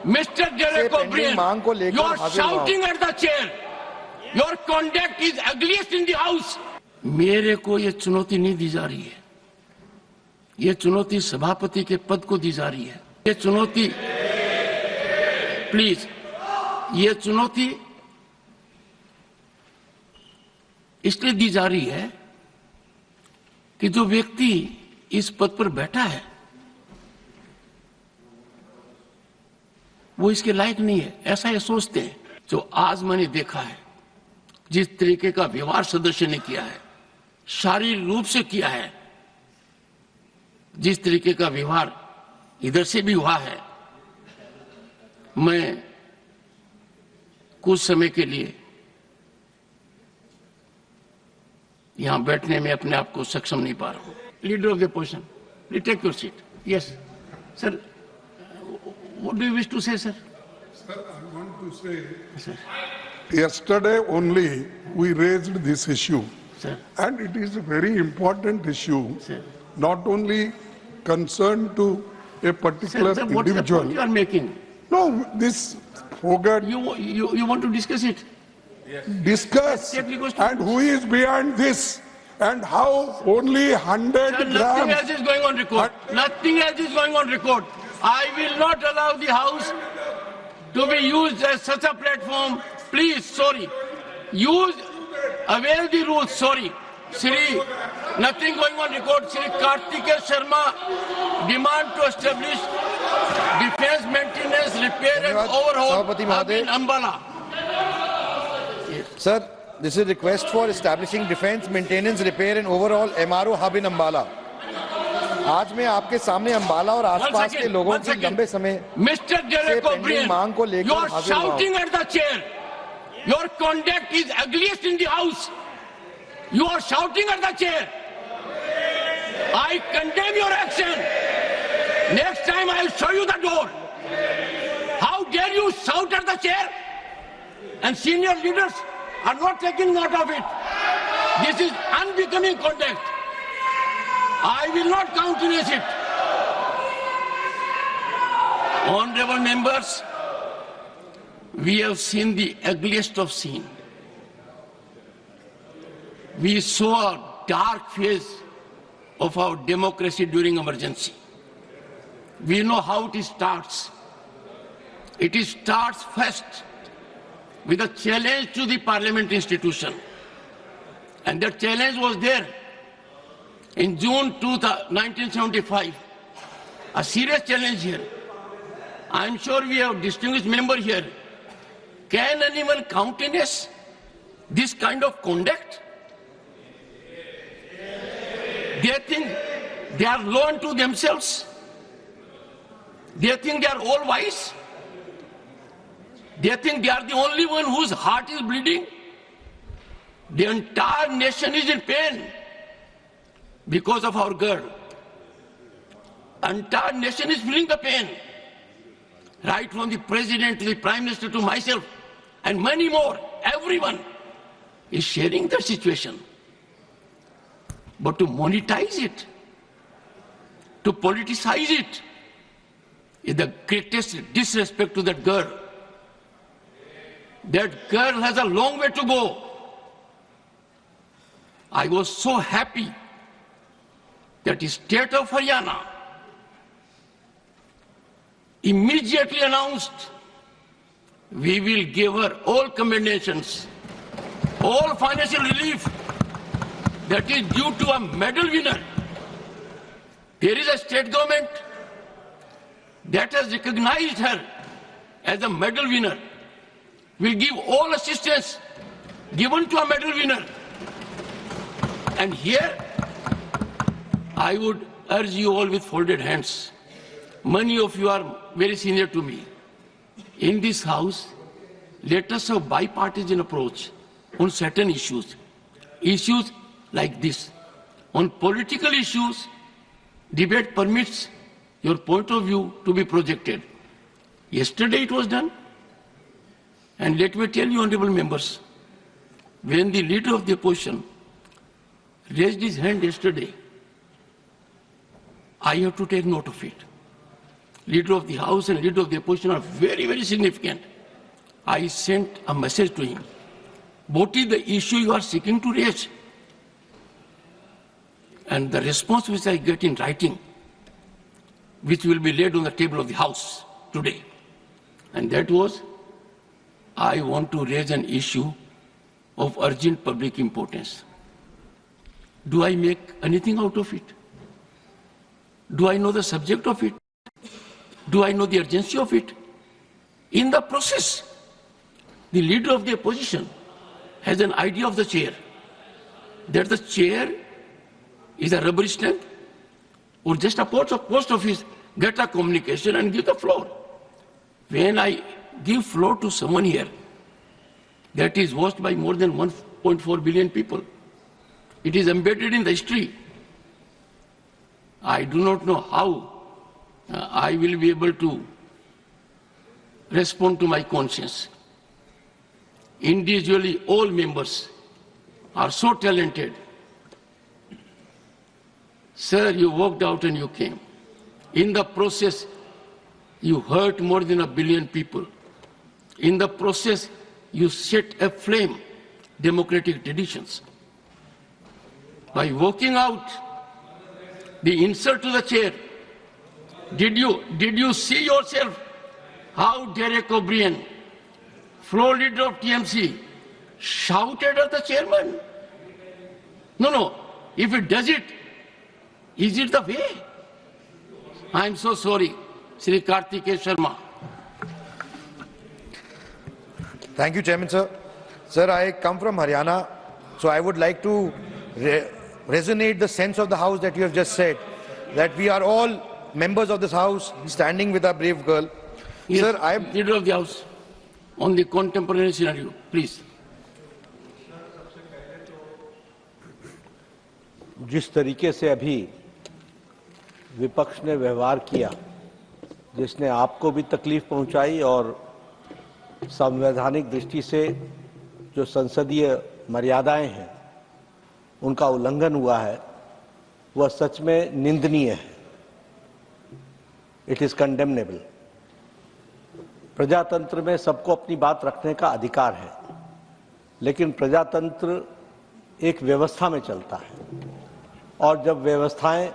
Mr. Derek O'Brien, you are shouting at the chair. Your conduct is ugliest in the house. मेरे को ये चुनौती नहीं दी जा रही है, ये चुनौती सभापति के पद को दी जा रही है। ये चुनौती, प्लीज, ये चुनौती इसलिए दी जा रही है कि जो व्यक्ति इस पद पर बैठा है वो इसके लायक नहीं है, ऐसा ये सोचते हैं। जो आज मैंने देखा है, जिस तरीके का व्यवहार सदस्य ने किया है, शारीरिक रूप से किया है, जिस तरीके का व्यवहार इधर से भी हुआ है, मैं कुछ समय के लिए यहां बैठने में अपने आप को सक्षम नहीं पा रहा हूं। Leader of the position, please take your seat. Yes sir, what do you wish to say, sir? Sir, I want to say, sir, yesterday only we raised this issue, sir, and it is a very important issue, sir, not only concerned to a particular sir, what's the individual. point you are making? No, this forgot You want to discuss it? discuss, Yes, yes, and who is behind this, and how only 100 Sir, nothing grams. else is going on record. Nothing else is going on record. I will not allow the House to be used as such a platform. Please, sorry. Avail the rules, sorry. Shri, nothing going on record. Shri Kartikeya Sharma demand to establish defense maintenance, repair and overhaul hub in Ambala. Sir, this is a request for establishing defense maintenance, repair and overhaul MRO hub in Ambala. आज मैं आपके सामने अंबाला और आसपास के लोगों की लंबे समय Mr. Derek O'Brien, मांग को लेकर you are shouting at the chair. Your conduct is ugliest in the house. You are shouting at the chair. I condemn your action. Next time I will show you the door. How dare you shout at the chair? And senior leaders are not taking note of it. This is unbecoming conduct. I will not countenance it. Honorable members, we have seen the ugliest of scene. We saw a dark phase of our democracy during emergency. We know how it starts. It starts first with a challenge to the parliament institution. And that challenge was there. In June 1975, a serious challenge here. I am sure we have distinguished member here. Can anyone countenance this kind of conduct? They think they are low unto themselves. They think they are all wise. They think they are the only one whose heart is bleeding. The entire nation is in pain because of our girl. Entire nation is feeling the pain. Right from the president to the prime minister to myself and many more, everyone is sharing the situation. But to monetize it, to politicize it, is the greatest disrespect to that girl. That girl has a long way to go. I was so happy that the state of Haryana immediately announced we will give her all compensations, all financial relief that is due to a medal winner. There is a state government that has recognized her as a medal winner. Will give all assistance given to a medal winner. And here, I would urge you all with folded hands. Many of you are very senior to me. In this house, let us have bipartisan approach on certain issues. Issues like this. On political issues, debate permits your point of view to be projected. Yesterday it was done. And let me tell you, honorable members, when the leader of the opposition raised his hand yesterday, I have to take note of it. Leader of the House and Leader of the Opposition are very, very significant. I sent a message to him. What is the issue you are seeking to raise? And the response which I get in writing, which will be laid on the table of the House today, and that was, I want to raise an issue of urgent public importance. Do I make anything out of it? Do I know the subject of it? Do I know the urgency of it? In the process, the leader of the opposition has an idea of the chair, that the chair is a rubber stamp or just a post office, get a communication and give the floor. When I give floor to someone here that is watched by more than 1.4 billion people, it is embedded in the history. I do not know how I will be able to respond to my conscience. Individually, all members are so talented. Sir, you walked out and you came. In the process, you hurt more than 1 billion people. In the process, you set aflame democratic traditions. By walking out, the insult to the chair, did you see yourself how Derek O'Brien, floor leader of TMC, shouted at the chairman? No. If it does it, is it the way? I am so sorry, Sri Kartikeya Sharma. Thank you, Chairman, sir. Sir, I come from Haryana, so I would like to resonate the sense of the House that you have just said, that we are all members of this House standing with our brave girl. Yes, Sir, I am Leader of the House, on the contemporary scenario, please. जिस तरीके से अभी विपक्ष ने व्यवहार किया, जिसने आपको भी तकलीफ पहुंचाई और संवैधानिक दृष्टि से जो संसदीय मर्यादाएं हैं उनका उल्लंघन हुआ है, वह सच में निंदनीय है। It is condemnable. प्रजातंत्र में सबको अपनी बात रखने का अधिकार है, लेकिन प्रजातंत्र एक व्यवस्था में चलता है और जब व्यवस्थाएं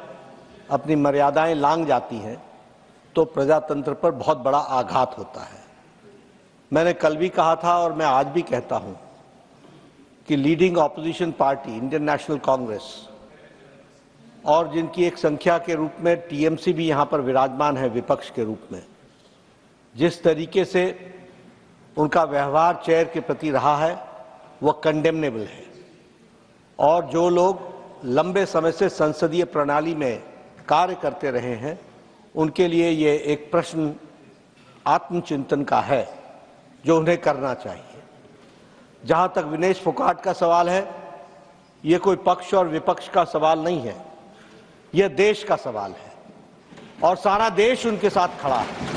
अपनी मर्यादाएं लांघ जाती हैं तो प्रजातंत्र पर बहुत बड़ा आघात होता है। मैंने कल भी कहा था और मैं आज भी कहता हूं कि leading opposition party Indian national Congress और जिनकी एक संख्या के रूप में टीएमसी भी यहां पर विराजमान है विपक्ष के रूप में, जिस तरीके से उनका व्यवहार चेयर के प्रति रहा है वह कंडेमनेबल है। और जो लोग लंबे समय से संसदीय प्रणाली में कार्य करते रहे हैं उनके लिए ये एक प्रश्न आत्मचिंतन का है जो उन्हें करना चाहिए। जहां तक विनेश फोगाट का सवाल है, ये कोई पक्ष और विपक्ष का सवाल नहीं है, यह देश का सवाल है और सारा देश उनके साथ खड़ा है।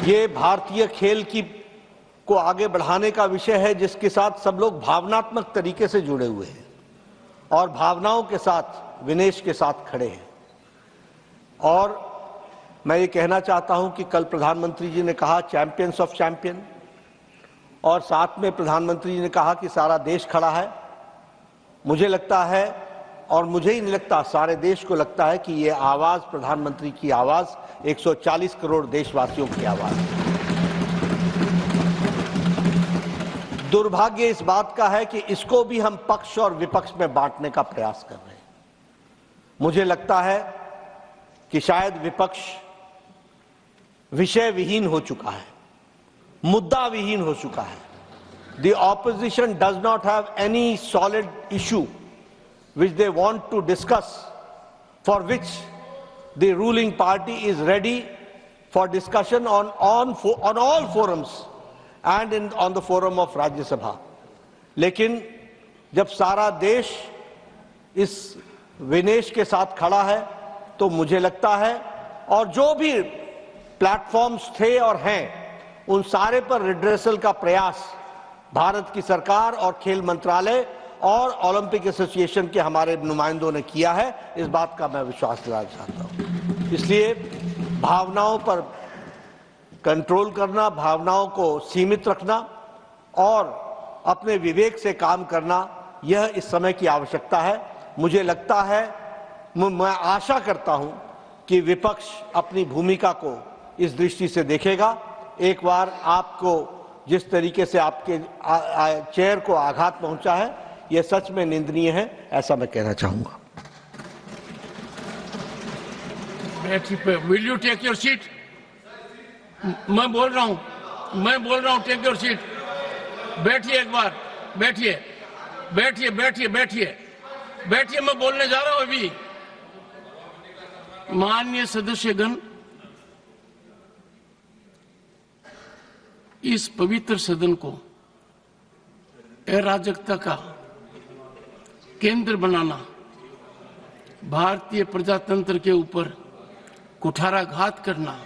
ये भारतीय खेल को आगे बढ़ाने का विषय है जिसके साथ सब लोग भावनात्मक तरीके से जुड़े हुए हैं और भावनाओं के साथ विनेश के साथ खड़े हैं। और मैं ये कहना चाहता हूं कि कल प्रधानमंत्री जी ने कहा चैंपियंस ऑफ चैंपियन, और साथ में प्रधानमंत्री जी ने कहा कि सारा देश खड़ा है। मुझे लगता है, और मुझे ही नहीं लगता, सारे देश को लगता है कि ये आवाज प्रधानमंत्री की आवाज 140 करोड़ देशवासियों की आवाज है। दुर्भाग्य इस बात का है कि इसको भी हम पक्ष और विपक्ष में बांटने का प्रयास कर रहे हैं। मुझे लगता है कि शायद विपक्ष विषय विहीन हो चुका है, मुद्दा विहीन हो चुका है। The opposition does not have any solid issue which they want to discuss, for which the ruling party is ready for discussion on all forums and on the forum of Rajya Sabha. लेकिन जब सारा देश इस विनेश के साथ खड़ा है तो मुझे लगता है, और जो भी प्लेटफॉर्म्स थे और हैं उन सारे पर रिड्रेसल का प्रयास भारत की सरकार और खेल मंत्रालय और ओलंपिक एसोसिएशन के हमारे नुमाइंदों ने किया है। इस बात का मैं विश्वास दिलाना चाहता हूं। इसलिए भावनाओं पर कंट्रोल करना, भावनाओं को सीमित रखना और अपने विवेक से काम करना, यह इस समय की आवश्यकता है। मुझे लगता है, मैं आशा करता हूं कि विपक्ष अपनी भूमिका को इस दृष्टि से देखेगा। एक बार आपको जिस तरीके से आपके चेयर को आघात पहुंचा है, यह सच में निंदनीय है, ऐसा मैं कहना चाहूंगा। Will you take your seat? मैं बोल रहा हूं, टेक योर सीट। बैठिए एक बार, बैठिए, मैं बोलने जा रहा हूं अभी। माननीय सदस्यगण, इस पवित्र सदन को अराजकता का केंद्र बनाना, भारतीय प्रजातंत्र के ऊपर कुठाराघात करना,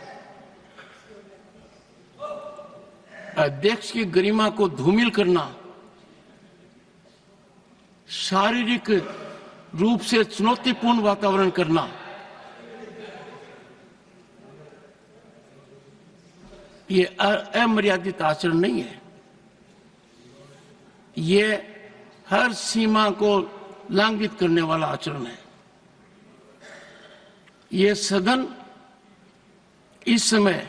अध्यक्ष की गरिमा को धूमिल करना, शारीरिक रूप से चुनौतीपूर्ण वातावरण करना, ये अमर्यादित आचरण नहीं है। ये हर सीमा को लंघित करने वाला आचरण है। ये सदन इस समय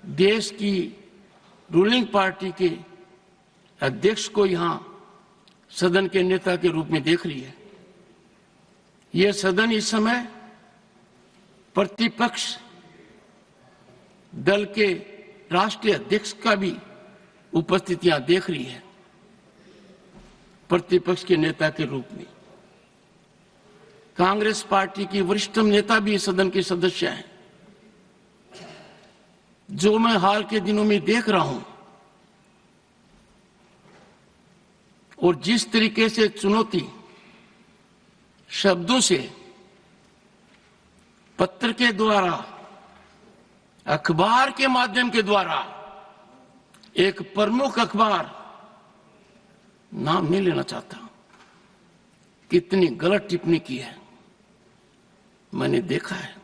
देश की रूलिंग पार्टी के अध्यक्ष को यहां सदन के नेता के रूप में देख रही है। यह सदन इस समय प्रतिपक्ष दल के राष्ट्रीय अध्यक्ष का भी उपस्थितियां देख रही है, प्रतिपक्ष के नेता के रूप में। कांग्रेस पार्टी की वरिष्ठ नेता भी सदन के सदस्य हैं। जो मैं हाल के दिनों में देख रहा हूं और जिस तरीके से चुनौती शब्दों से, पत्र के द्वारा, अखबार के माध्यम के द्वारा, एक प्रमुख अखबार, नाम नहीं लेना चाहता, कितनी गलत टिप्पणी की है, मैंने देखा है।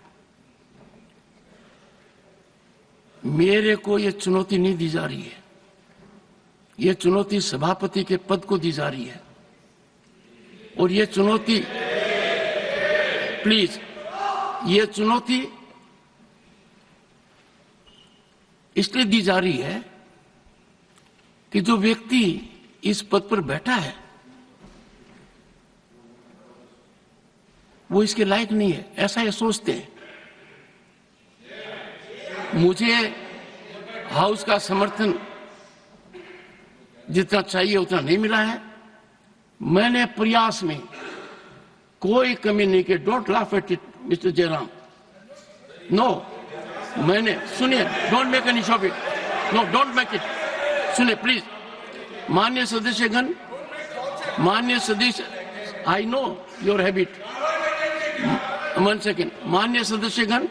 मेरे को यह चुनौती नहीं दी जा रही है, यह चुनौती सभापति के पद को दी जा रही है। और यह चुनौती, प्लीज, यह चुनौती इसलिए दी जा रही है कि जो व्यक्ति इस पद पर बैठा है वो इसके लायक नहीं है, ऐसा ये सोचते हैं। मुझे हाउस का समर्थन जितना चाहिए उतना नहीं मिला है। मैंने प्रयास में कोई कमी नहीं की। Don't laugh at it mister Jairam. No, मैंने, सुनिए, don't make any show of it, no, don't make it. सुनिए प्लीज, माननीय सदस्यगण, माननीय सदस्य, I know your habit, 1 second. माननीय सदस्यगण,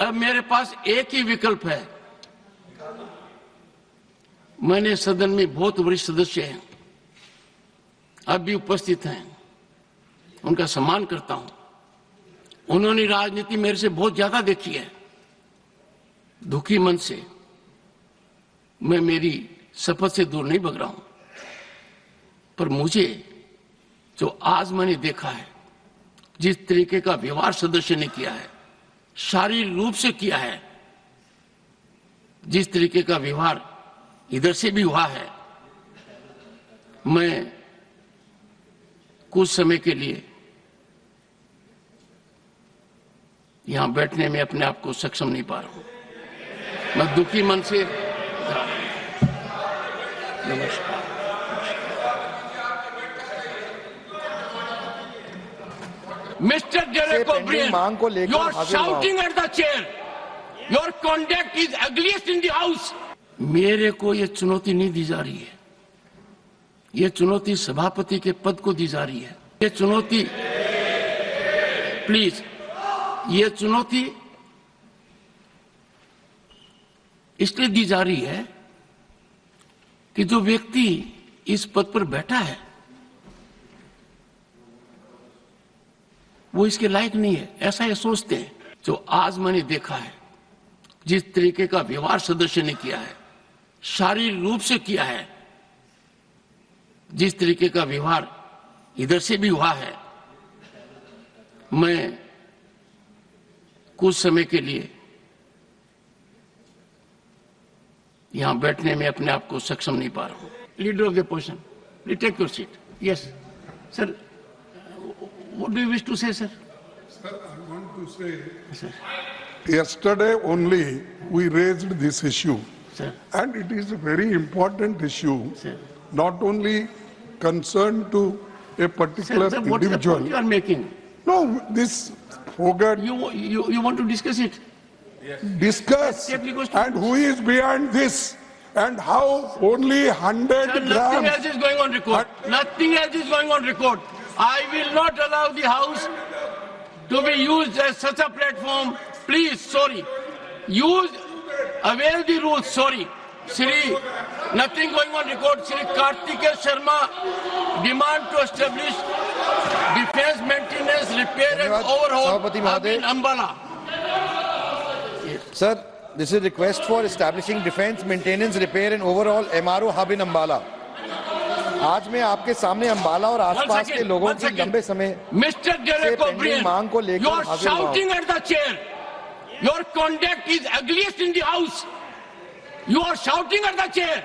अब मेरे पास एक ही विकल्प है। मैंने सदन में बहुत वरिष्ठ सदस्य हैं, अब भी उपस्थित हैं, उनका सम्मान करता हूं। उन्होंने राजनीति मेरे से बहुत ज्यादा देखी है। दुखी मन से मैं मेरी शपथ से दूर नहीं भग रहा हूं, पर मुझे जो आज मैंने देखा है, जिस तरीके का व्यवहार सदस्य ने किया है, शारीरिक रूप से किया है, जिस तरीके का व्यवहार इधर से भी हुआ है, मैं कुछ समय के लिए यहां बैठने में अपने आप को सक्षम नहीं पा रहा हूं। मैं दुखी मन से, नमस्कार। Mr. Derek O'Brien, you are shouting at the chair. Your conduct is ugliest in the house. मेरे को ये चुनौती नहीं दी जा रही है, ये चुनौती सभापति के पद को दी जा रही है। ये चुनौती, प्लीज, ये चुनौती इसलिए दी जा रही है कि जो व्यक्ति इस पद पर बैठा है वो इसके लायक नहीं है, ऐसा ये सोचते हैं। जो आज मैंने देखा है, जिस तरीके का व्यवहार सदस्य ने किया है, शारीरिक रूप से किया है, जिस तरीके का व्यवहार इधर से भी हुआ है, मैं कुछ समय के लिए यहां बैठने में अपने आप को सक्षम नहीं पा रहा हूं। Leader of the opposition, please take your seat. Yes sir, what do you wish to say sir? Sir, I want to say, sir yesterday only we raised this issue. सर And it is a very important issue, Sir. not only concerned to a particular sir, what is the individual. point you are making? No, this forget, You want to discuss it? discuss, Yes, please, go and who is behind this, and how only 100 Sir, nothing grams. else is going on record. Nothing else is going on record. I will not allow the House to be used as such a platform. Please, sorry. Use, avail the rules, sorry. Shri, nothing going on record. Shri Kartikeya Sharma demand to establish defense maintenance, repair and धन्यवाद, overhaul सभापति hub महोदय। in Ambala. Sir, this is request for establishing defense maintenance repair and overall MRO hub in Ambala. आज मैं आपके सामने अंबाला और आसपास के लोगों की लंबे समय Mr. Derek pending O'Brien, मांग को लेकर you are हाजिर हुआ हूं। shouting at the chair. Your conduct is ugliest in the house. You are shouting at the chair.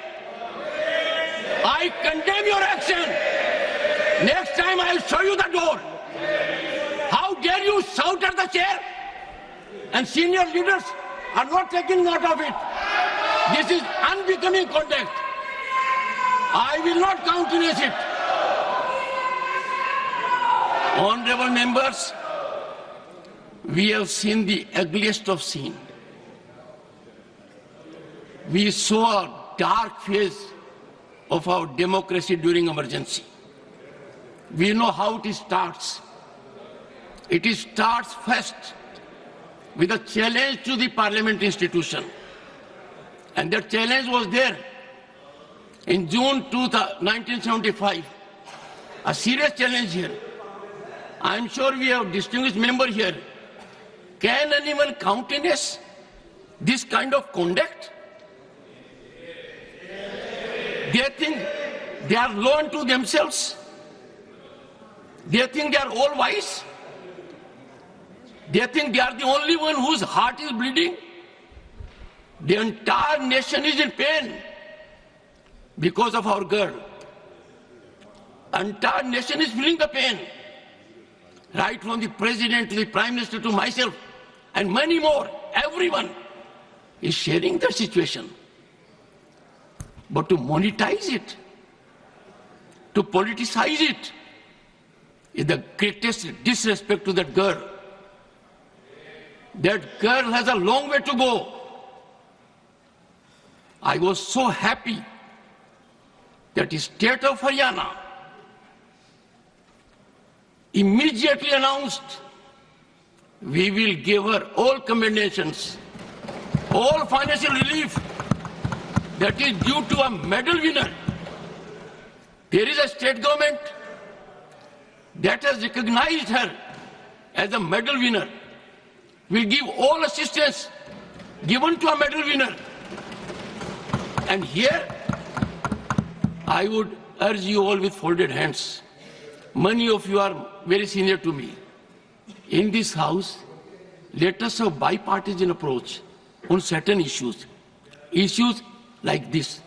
I condemn your action. Next time I will show you the door. How dare you shout at the chair? And senior leaders are not taking note of it. This is unbecoming conduct. I will not countenance it. Honorable members, we have seen the ugliest of scene. We saw a dark phase of our democracy during emergency. We know how it starts. It starts first with a challenge to the parliament institution. And that challenge was there in June 1975. A serious challenge here. I'm sure we have distinguished member here. Can anyone countenance this kind of conduct? They think they are law unto themselves. They think they are all wise. They think they are the only one whose heart is bleeding. The entire nation is in pain because of our girl. Entire nation is feeling the pain. Right from the president to the prime minister to myself and many more. Everyone is sharing the situation. But to monetize it, to politicize it, is the greatest disrespect to that girl. That girl has a long way to go. I was so happy that the state of Haryana immediately announced, we will give her all commendations, all financial relief that is due to a medal winner. There is a state government that has recognized her as a medal winner. Will give all assistance given to a medal winner. And here, I would urge you all with folded hands. Many of you are very senior to me. In this house, let us have bipartisan approach on certain issues. Issues like this.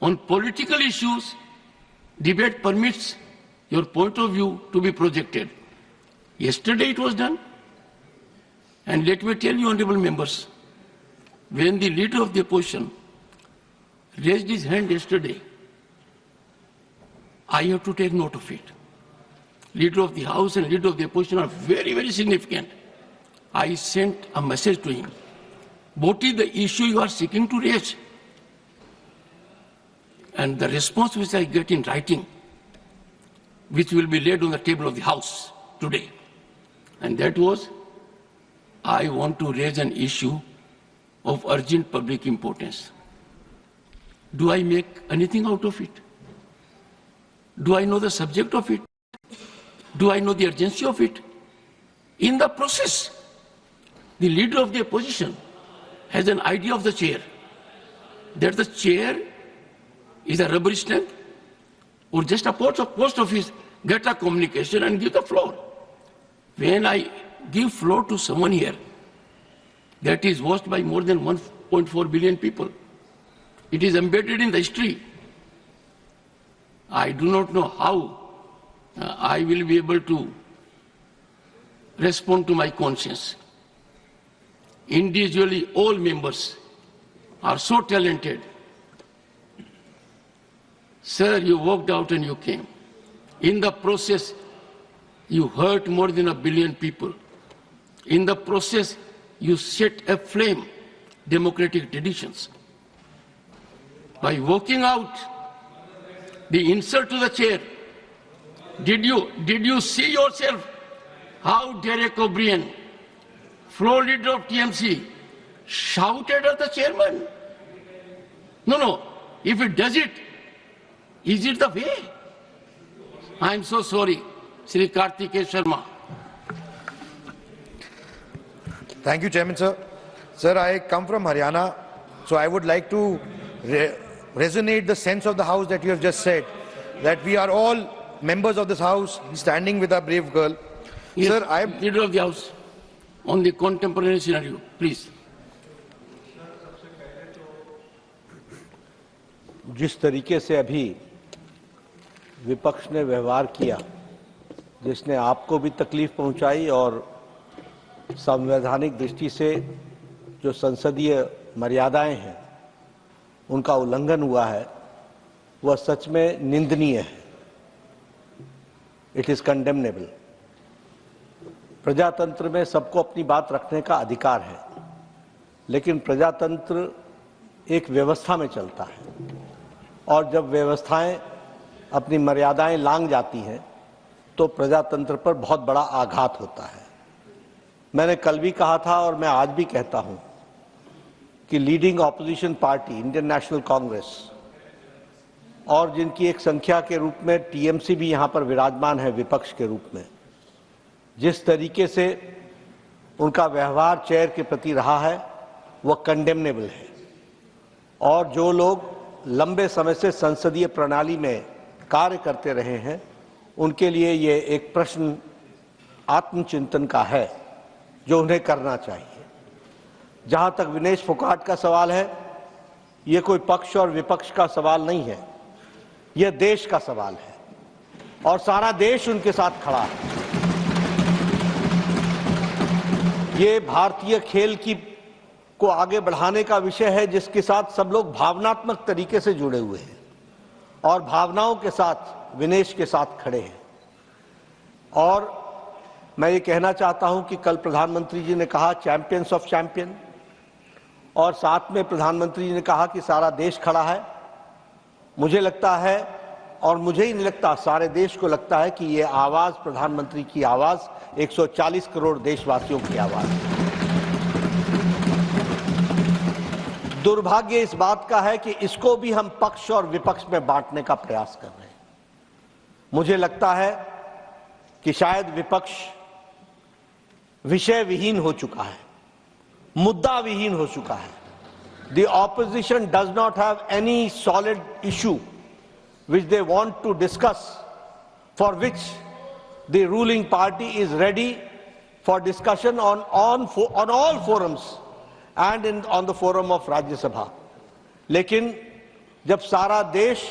On political issues, debate permits your point of view to be projected. Yesterday it was done. And let me tell you, honorable members, when the leader of the opposition raised his hand yesterday, I have to take note of it. Leader of the House and leader of the opposition are very, very significant. I sent a message to him. What is the issue you are seeking to raise? And the response which I get in writing, which will be laid on the table of the House today, and that was, I want to raise an issue of urgent public importance. Do I make anything out of it? Do I know the subject of it? Do I know the urgency of it? In the process, the leader of the opposition has an idea of the chair, that the chair is a rubber stamp or just a post office, get a communication and give the floor. When I give floor to someone here that is watched by more than 1.4 billion people, it is embedded in the history. I do not know how I will be able to respond to my conscience. Individually, all members are so talented. Sir, you walked out and you came. In the process, you hurt more than 1 billion people. In the process, you set aflame democratic traditions. By walking out, the insult to the chair, did you see yourself how Derek O'Brien, floor leader of TMC, shouted at the chairman? No. If it does it, is it the way? I am so sorry, Sri Kartikeya Sharma. Thank you, Chairman, sir. Sir, I come from Haryana, so I would like to resonate the sense of the House that you have just said, that we are all members of this House standing with our brave girl. Yes, Sir, I am... Leader of the House, on the contemporary scenario, please. जिस तरीके से अभी विपक्ष ने व्यवहार किया, जिसने आपको भी तकलीफ पहुंचाई और संवैधानिक दृष्टि से जो संसदीय मर्यादाएं हैं उनका उल्लंघन हुआ है, वह सच में निंदनीय है। It is condemnable. प्रजातंत्र में सबको अपनी बात रखने का अधिकार है, लेकिन प्रजातंत्र एक व्यवस्था में चलता है और जब व्यवस्थाएं अपनी मर्यादाएं लांघ जाती हैं तो प्रजातंत्र पर बहुत बड़ा आघात होता है। मैंने कल भी कहा था और मैं आज भी कहता हूं कि leading opposition party Indian national Congress और जिनकी एक संख्या के रूप में टीएमसी भी यहां पर विराजमान है विपक्ष के रूप में, जिस तरीके से उनका व्यवहार चेयर के प्रति रहा है वह कंडेमनेबल है। और जो लोग लंबे समय से संसदीय प्रणाली में कार्य करते रहे हैं उनके लिए ये एक प्रश्न आत्मचिंतन का है जो उन्हें करना चाहिए। जहां तक विनेश फोगाट का सवाल है, ये कोई पक्ष और विपक्ष का सवाल नहीं है, यह देश का सवाल है और सारा देश उनके साथ खड़ा है। ये भारतीय खेल को आगे बढ़ाने का विषय है जिसके साथ सब लोग भावनात्मक तरीके से जुड़े हुए हैं और भावनाओं के साथ विनेश के साथ खड़े हैं। और मैं ये कहना चाहता हूं कि कल प्रधानमंत्री जी ने कहा चैंपियंस ऑफ चैंपियन, और साथ में प्रधानमंत्री जी ने कहा कि सारा देश खड़ा है। मुझे लगता है, और मुझे ही नहीं लगता, सारे देश को लगता है कि ये आवाज प्रधानमंत्री की आवाज 140 करोड़ देशवासियों की आवाज है। दुर्भाग्य इस बात का है कि इसको भी हम पक्ष और विपक्ष में बांटने का प्रयास कर रहे हैं। मुझे लगता है कि शायद विपक्ष विषय विहीन हो चुका है, मुद्दा विहीन हो चुका है। The opposition does not have any solid issue which they want to discuss, for which the ruling party is ready for discussion on all forums and on the forum of Rajya Sabha. लेकिन जब सारा देश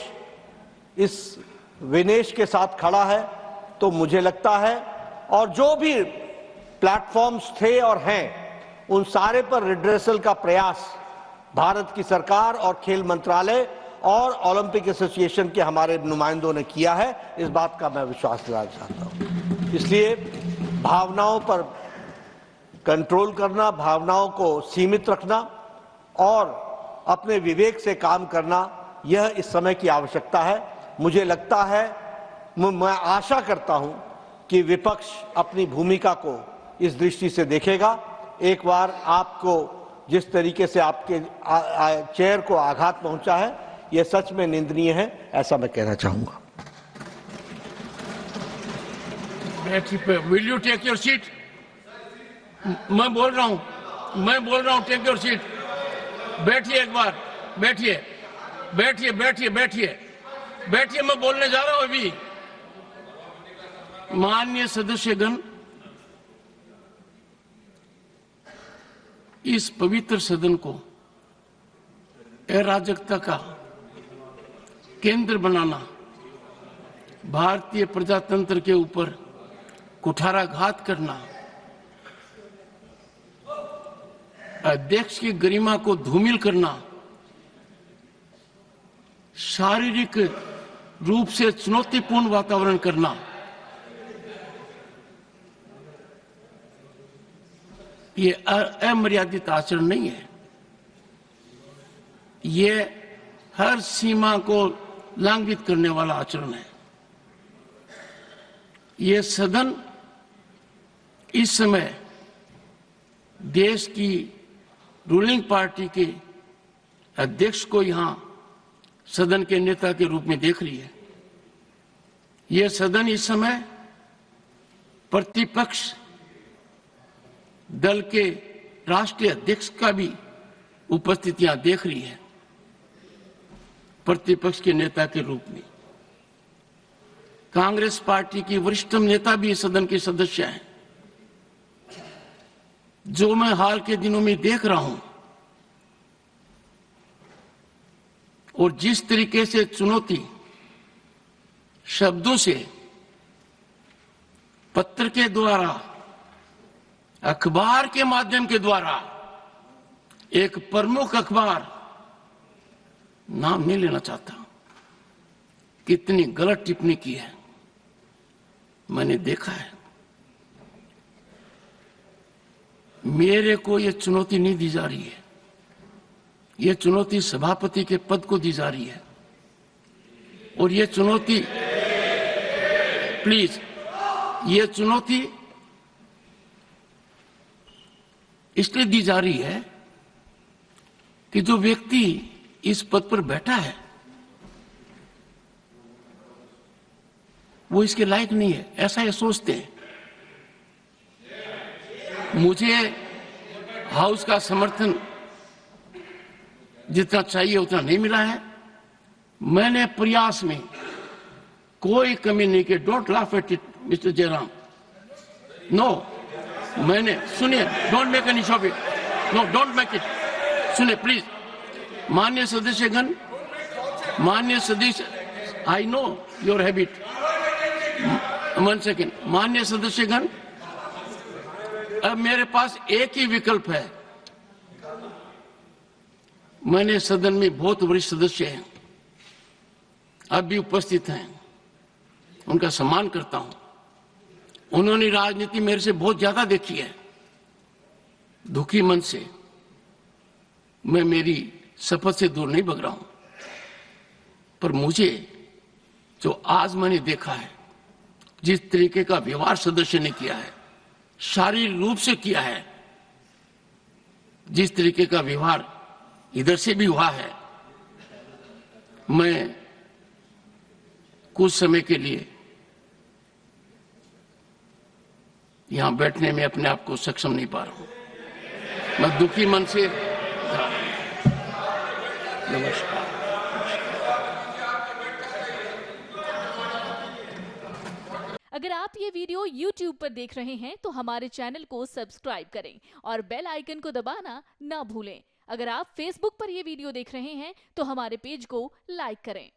इस विनेश के साथ खड़ा है तो मुझे लगता है, और जो भी प्लेटफॉर्म्स थे और हैं उन सारे पर रिड्रेसल का प्रयास भारत की सरकार और खेल मंत्रालय और ओलंपिक एसोसिएशन के हमारे नुमाइंदों ने किया है। इस बात का मैं विश्वास दिलाना चाहता हूं। इसलिए भावनाओं पर कंट्रोल करना, भावनाओं को सीमित रखना और अपने विवेक से काम करना, यह इस समय की आवश्यकता है। मुझे लगता है, मैं आशा करता हूं कि विपक्ष अपनी भूमिका को इस दृष्टि से देखेगा। एक बार आपको जिस तरीके से आपके चेयर को आघात पहुंचा है, यह सच में निंदनीय है, ऐसा मैं कहना चाहूंगा। Will you take your seat? मैं बोल रहा हूं, टेक योर सीट। बैठिए एक बार, बैठिए, मैं बोलने जा रहा हूं अभी। माननीय सदस्यगण, इस पवित्र सदन को अराजकता का केंद्र बनाना, भारतीय प्रजातंत्र के ऊपर कुठाराघात करना, अध्यक्ष की गरिमा को धूमिल करना, शारीरिक रूप से चुनौतीपूर्ण वातावरण करना, ये अमर्यादित आचरण नहीं है। ये हर सीमा को लंघित करने वाला आचरण है। ये सदन इस समय देश की रूलिंग पार्टी के अध्यक्ष को यहां सदन के नेता के रूप में देख रही है। यह सदन इस समय प्रतिपक्ष दल के राष्ट्रीय अध्यक्ष का भी उपस्थितियां देख रही है, प्रतिपक्ष के नेता के रूप में। कांग्रेस पार्टी की वरिष्ठतम नेता भी सदन के सदस्य हैं। जो मैं हाल के दिनों में देख रहा हूं और जिस तरीके से चुनौती शब्दों से, पत्र के द्वारा, अखबार के माध्यम के द्वारा, एक प्रमुख अखबार, नाम नहीं लेना चाहता, कितनी गलत टिप्पणी की है, मैंने देखा है। मेरे को यह चुनौती नहीं दी जा रही है, यह चुनौती सभापति के पद को दी जा रही है। और यह चुनौती, प्लीज, यह चुनौती इसलिए दी जा रही है कि जो व्यक्ति इस पद पर बैठा है वो इसके लायक नहीं है, ऐसा ये सोचते हैं। मुझे हाउस का समर्थन जितना चाहिए उतना नहीं मिला है। मैंने प्रयास में कोई कमी नहीं की। Don't laugh at it mister Jairam. No, मैंने, सुनिए, don't make any show of it, no, don't make it. सुनिए प्लीज, माननीय सदस्यगण, माननीय सदस्य, I know your habit, 1 second. माननीय सदस्यगण, अब मेरे पास एक ही विकल्प है। मैंने सदन में बहुत वरिष्ठ सदस्य हैं, अब भी उपस्थित हैं, उनका सम्मान करता हूं। उन्होंने राजनीति मेरे से बहुत ज्यादा देखी है। दुखी मन से मैं मेरी शपथ से दूर नहीं भग रहा हूं, पर मुझे जो आज मैंने देखा है, जिस तरीके का व्यवहार सदस्य ने किया है, शारीरिक रूप से किया है, जिस तरीके का व्यवहार इधर से भी हुआ है, मैं कुछ समय के लिए यहां बैठने में अपने आप को सक्षम नहीं पा रहा हूं। मैं दुखी मन से नमस्कार। अगर आप ये वीडियो YouTube पर देख रहे हैं तो हमारे चैनल को सब्सक्राइब करें और बेल आइकन को दबाना ना भूलें। अगर आप Facebook पर ये वीडियो देख रहे हैं तो हमारे पेज को लाइक करें।